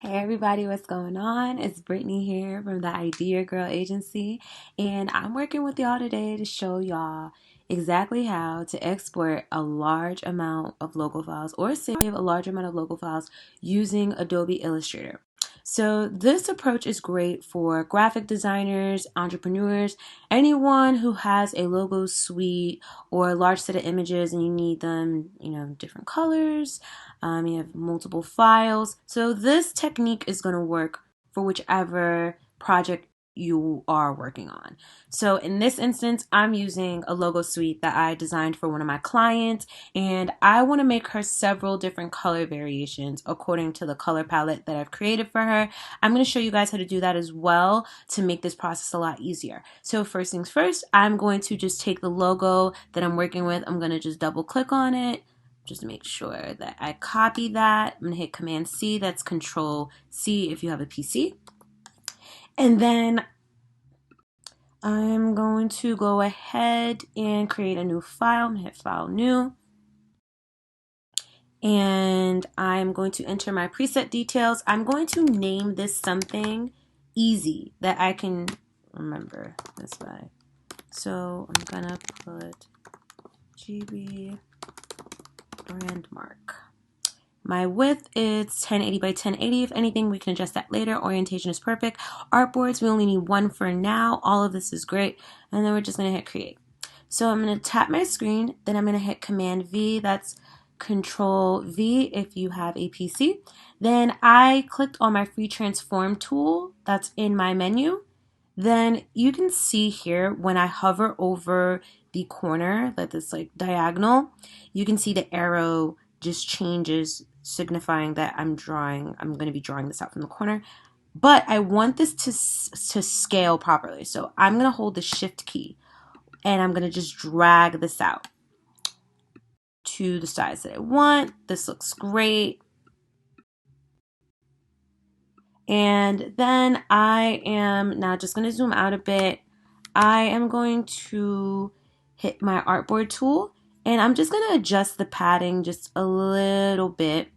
Hey everybody, what's going on? It's Brittany here from the Idea Girl Agency, and I'm working with y'all today to show y'all exactly how to export a large amount of logo files or save a large amount of logo files using Adobe Illustrator. So this approach is great for graphic designers, entrepreneurs, anyone who has a logo suite or a large set of images and you need them, different colors. You have multiple files. So this technique is going to work for whichever project you are working on. So in this instance, I'm using a logo suite that I designed for one of my clients, and I want to make her several different color variations according to the color palette that I've created for her. I'm going to show you guys how to do that as well to make this process a lot easier. So first things first, I'm going to just take the logo that I'm working with. I'm going to just double click on it. Just make sure that I copy that. I'm going to hit Command C. That's Control C if you have a PC. And then I'm going to go ahead and create a new file. I'm going to hit File New. And I'm going to enter my preset details. I'm going to name this something easy that I can remember this by. So I'm going to put GB brand mark. My width is 1080 by 1080. If anything, we can adjust that later. Orientation is perfect. Artboards, we only need one for now. All of this is great. And then we're just going to hit create. So I'm going to tap my screen. Then I'm going to hit Command V. That's Control V if you have a PC. Then I clicked on my free transform tool that's in my menu. Then you can see here when I hover over the corner, that is like diagonal, you can see the arrow just changes, signifying that I'm going to be drawing this out from the corner. But I want this to scale properly. So I'm going to hold the shift key and I'm going to just drag this out to the size that I want. This looks great. And then I am now just going to zoom out a bit. I am going to hit my artboard tool and I'm just going to adjust the padding just a little bit.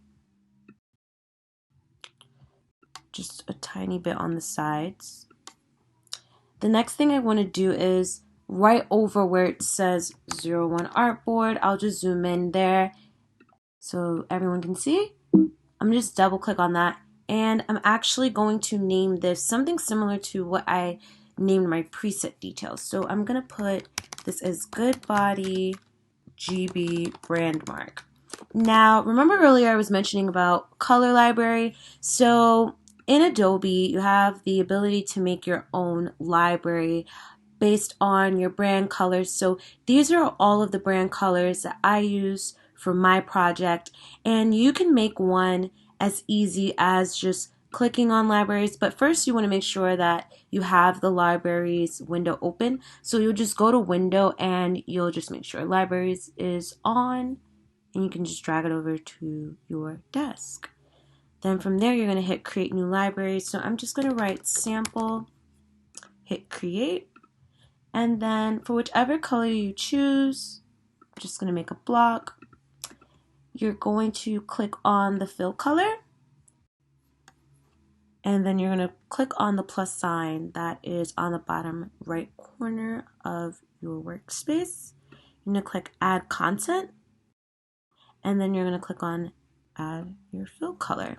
Just a tiny bit on the sides. The next thing I want to do is right over where it says 01 artboard. I'll just zoom in there so everyone can see. I'm just double click on that. And I'm actually going to name this something similar to what I named my preset details. So I'm going to put this as Good Body GB brand mark. Now, remember earlier I was mentioning about color library. So in Adobe, you have the ability to make your own library based on your brand colors. So these are all of the brand colors that I use for my project, and you can make one as easy as just clicking on libraries. But first you want to make sure that you have the libraries window open. So you'll just go to window and you'll just make sure libraries is on, and you can just drag it over to your desk. Then from there you're going to hit create new library. So I'm just going to write sample, hit create. And then for whichever color you choose, I'm just going to make a block. You're going to click on the fill color. And then you're going to click on the plus sign that is on the bottom right corner of your workspace. You're going to click add content. And then you're going to click on add your fill color.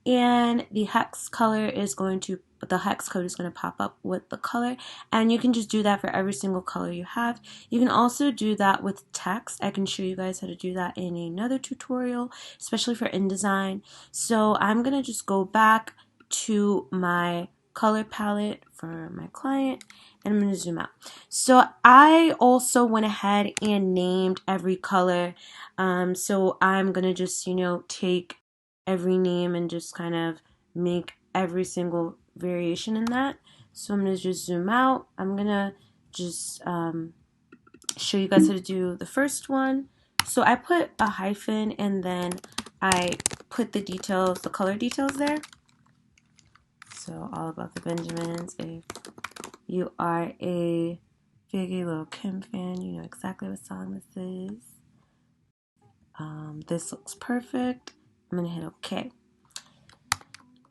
And the hex color is going to, the hex code is going to pop up with the color, and you can just do that for every single color you have. You can also do that with text. I can show you guys how to do that in another tutorial, especially for InDesign. So I'm going to just go back to my color palette for my client, and I'm going to zoom out. So I also went ahead and named every color. So I'm going to just, take every name and just kind of make every single variation in that. So I'm going to just zoom out. I'm going to just show you guys how to do the first one. So I put a hyphen and then I put the details, the color details there. So all about the Benjamins. If you are a Biggie Lil Kim fan, you know exactly what song this is. This looks perfect. I'm going to hit OK.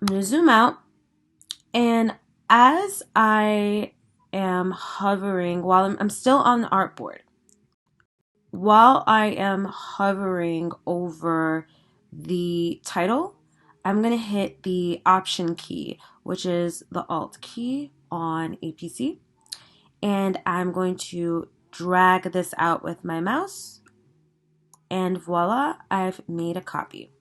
I'm going to zoom out, and as I am hovering, while I'm still on the artboard, while I am hovering over the title, I'm going to hit the Option key, which is the Alt key on a PC, and I'm going to drag this out with my mouse, and voila, I've made a copy.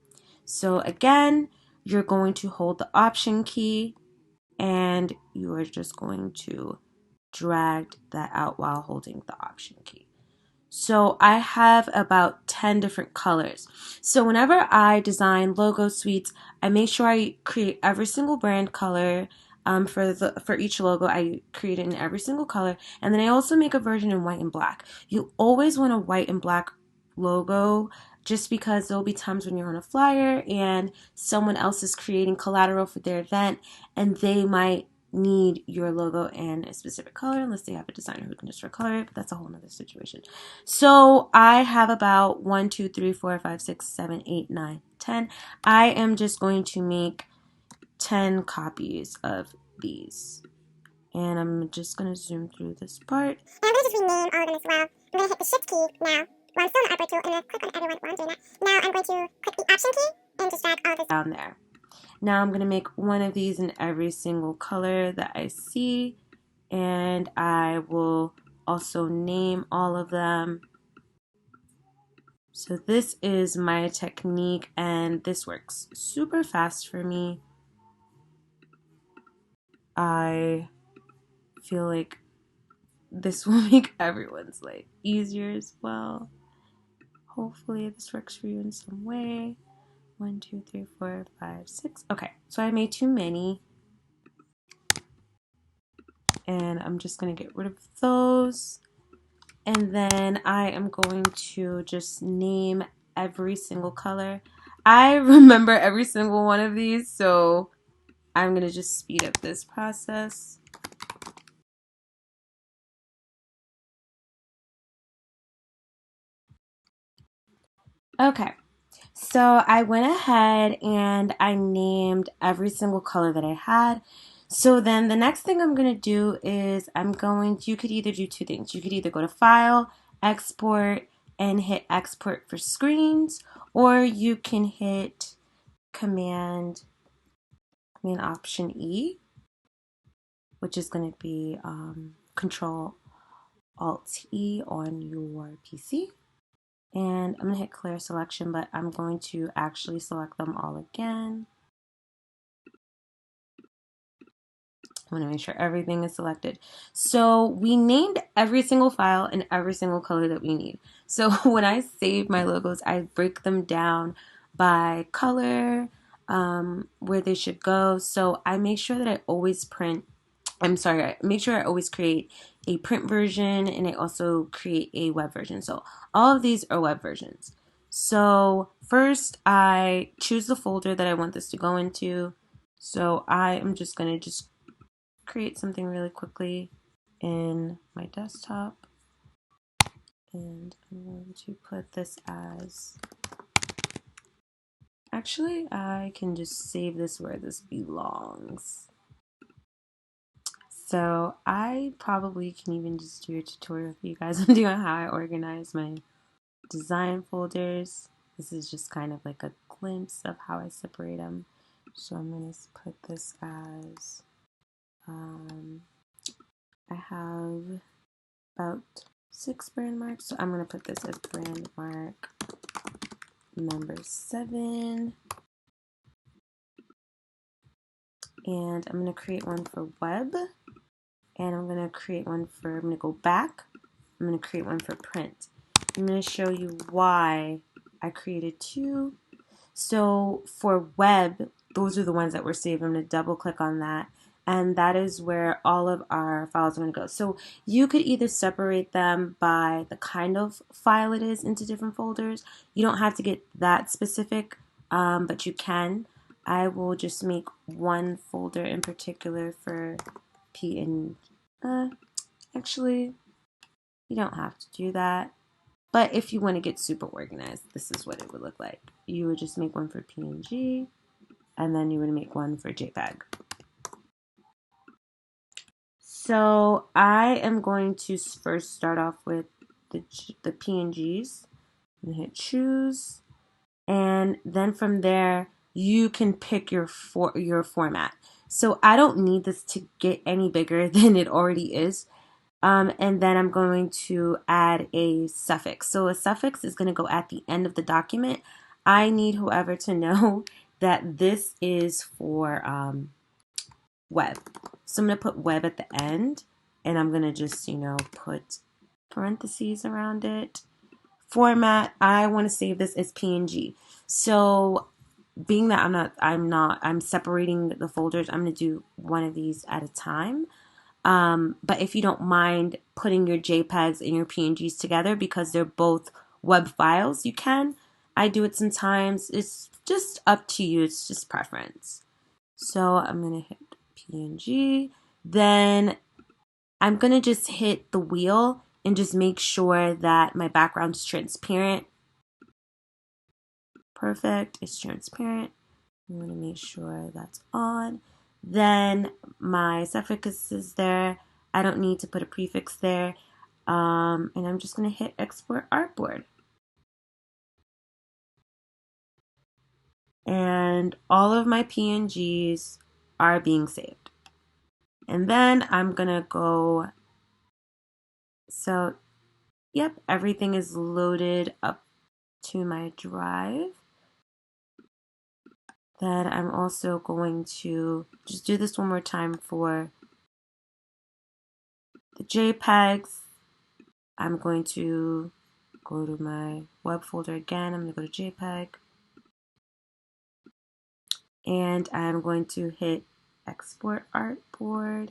So again, you're going to hold the Option key, and you are just going to drag that out while holding the Option key. So I have about 10 different colors. So whenever I design logo suites, I make sure I create every single brand color for each logo. I create it in every single color, and then I also make a version in white and black. You always want a white and black logo, just because there'll be times when you're on a flyer and someone else is creating collateral for their event, and they might need your logo in a specific color unless they have a designer who can just recolor it, but that's a whole nother situation. So I have about 1, 2, 3, 4, 5, 6, 7, 8, 9, 10. I am just going to make 10 copies of these. And I'm just going to zoom through this part. And I'm going to just rename all of them as well. I'm going to hit the Shift key now. While I'm still on the artboard tool, I'm going to click on everyone while I'm doing that. Now I'm going to click the Option key and just drag all of this down there. Now I'm going to make one of these in every single color that I see, and I will also name all of them. So this is my technique, and this works super fast for me. I feel like this will make everyone's life easier as well. Hopefully this works for you in some way. 1, 2, 3, 4, 5, 6. Okay, so I made too many, and I'm just going to get rid of those. And then I am going to just name every single color. I remember every single one of these, so I'm going to just speed up this process. Okay, so I went ahead and I named every single color that I had. So then the next thing I'm going to do is you could either do two things. You could either go to File, Export, and hit Export for Screens, or you can hit Command Option E, which is going to be Control Alt E on your PC. And I'm going to hit clear selection, but I'm going to actually select them all again. I want to make sure everything is selected. So we named every single file and every single color that we need. So when I save my logos, I break them down by color, where they should go. So I make sure that I always make sure I always create a print version, and I also create a web version. So all of these are web versions. So first I choose the folder that I want this to go into. So I am just going to create something really quickly in my desktop, and I'm going to put this as, actually I can just save this where this belongs. So I probably can even just do a tutorial for you guys on doing how I organize my design folders. This is just kind of like a glimpse of how I separate them. So I'm going to put this as, I have about 6 brand marks. So I'm going to put this as brand mark number 7. And I'm going to create one for web. And I'm going to go back. I'm going to create one for print. I'm going to show you why I created 2. So for web, those are the ones that were saved. I'm going to double click on that, and that is where all of our files are going to go. So you could either separate them by the kind of file it is into different folders. You don't have to get that specific, but you can. I will just make one folder in particular for P and actually, you don't have to do that. But if you want to get super organized, this is what it would look like. You would just make one for PNG, and then you would make one for JPEG. So I am going to first start off with the PNGs. I'm gonna hit choose, and then from there you can pick your format. So I don't need this to get any bigger than it already is. And then I'm going to add a suffix. So a suffix is going to go at the end of the document. I need whoever to know that this is for web. So I'm going to put web at the end, and I'm going to just, put parentheses around it. Format, I want to save this as PNG. So being that I'm separating the folders, I'm going to do one of these at a time. But if you don't mind putting your JPEGs and your PNGs together because they're both web files, you can. I do it sometimes. It's just up to you. It's just preference. So I'm going to hit PNG. Then I'm going to just hit the wheel and just make sure that my background's transparent. Perfect. It's transparent. I'm going to make sure that's on. Then my suffix is there. I don't need to put a prefix there. And I'm just going to hit export artboard. And all of my PNGs are being saved. And then I'm going to go, so yep, everything is loaded up to my drive. Then I'm also going to just do this one more time for the JPEGs. I'm going to go to my web folder again. I'm going to go to JPEG. And I'm going to hit export artboard.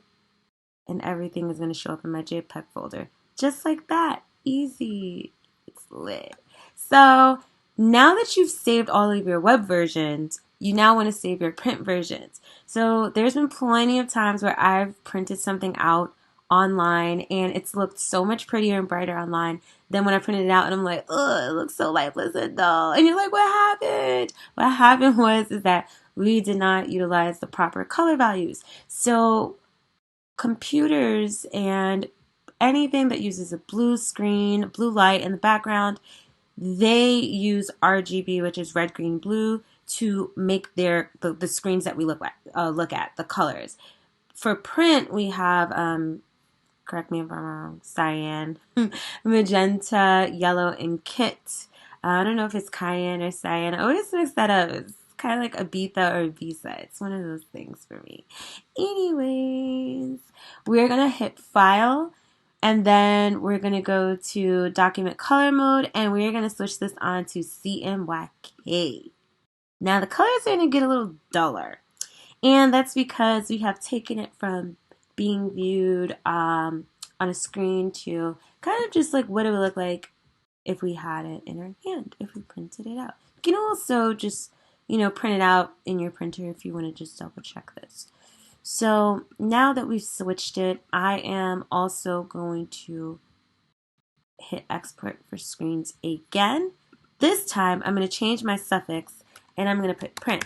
And everything is going to show up in my JPEG folder. Just like that. Easy. It's lit. So now that you've saved all of your web versions, you now want to save your print versions. So there's been plenty of times where I've printed something out online and it's looked so much prettier and brighter online than when I printed it out and I'm like, oh, it looks so lifeless and dull. And you're like, what happened? What happened is that we did not utilize the proper color values. So computers and anything that uses a blue screen, blue light in the background, they use RGB, which is red, green, blue, to make the screens that we look at the colors. For print, we have correct me if I'm wrong, cyan, magenta, yellow, and kit. I don't know if it's cayenne or cyan. I always mix that up. It's kind of like Ibiza or Visa. It's one of those things for me. Anyways, we're going to hit File, and then we're going to go to Document Color Mode, and we're going to switch this on to CMYK. Now, the colors are going to get a little duller. And that's because we have taken it from being viewed on a screen to kind of just like what it would look like if we had it in our hand, if we printed it out. You can also just, print it out in your printer if you want to just double check this. So now that we've switched it, I am also going to hit export for screens again. This time I'm going to change my suffix and I'm going to put print.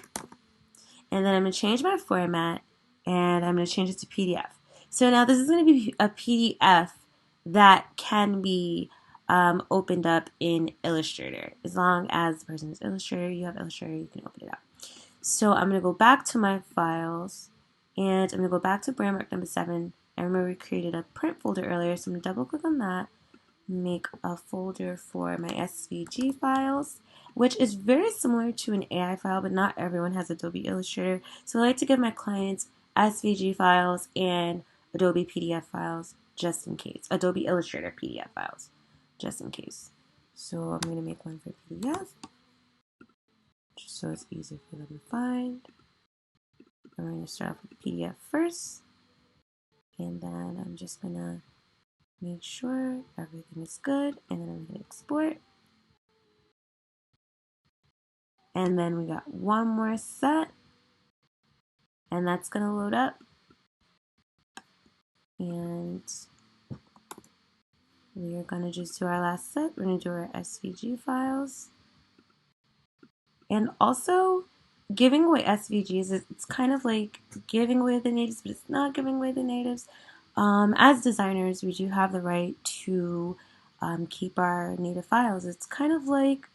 And then I'm going to change my format and I'm going to change it to PDF. So now this is going to be a PDF that can be opened up in Illustrator. As long as the person is Illustrator, you have Illustrator, you can open it up. So I'm going to go back to my files and I'm going to go back to brand mark number 7. I remember we created a print folder earlier, so I'm going to double click on that. Make a folder for my SVG files, which is very similar to an AI file, but not everyone has Adobe Illustrator. So I like to give my clients SVG files and Adobe PDF files just in case. Adobe Illustrator PDF files just in case. So I'm going to make one for PDF just so it's easy for them to find. I'm going to start off with PDF first, and then I'm just going to make sure everything is good, and then I'm going to export. And then we got one more set, and that's going to load up. And we are going to just do our last set. We're going to do our SVG files. And also, giving away SVGs, it's kind of like giving away the natives, but it's not giving away the natives. As designers, we do have the right to keep our native files. It's kind of like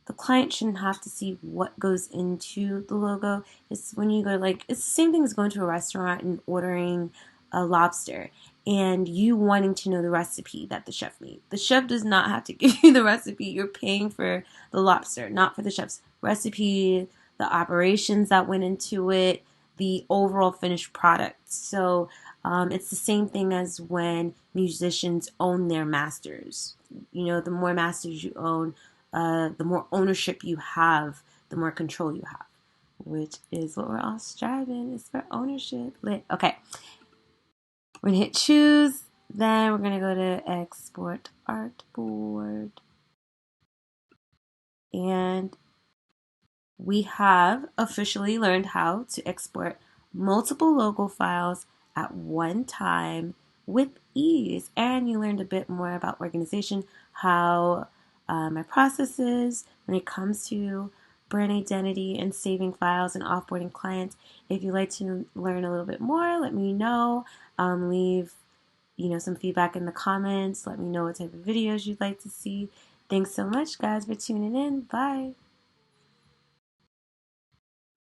the client shouldn't have to see what goes into the logo. It's when you go, like, it's the same thing as going to a restaurant and ordering a lobster and you wanting to know the recipe that the chef made. The chef does not have to give you the recipe. You're paying for the lobster, not for the chef's recipe, the operations that went into it, the overall finished product. So it's the same thing as when musicians own their masters. You know, the more masters you own, the more ownership you have, the more control you have, which is what we're all striving is for ownership. Okay, we're gonna hit choose. Then we're gonna go to export artboard, and we have officially learned how to export multiple logo files at one time with ease. And you learned a bit more about organization, how my process is when it comes to brand identity and saving files and offboarding clients. If you'd like to learn a little bit more, let me know. Leave some feedback in the comments. Let me know what type of videos you'd like to see. Thanks so much, guys, for tuning in. Bye.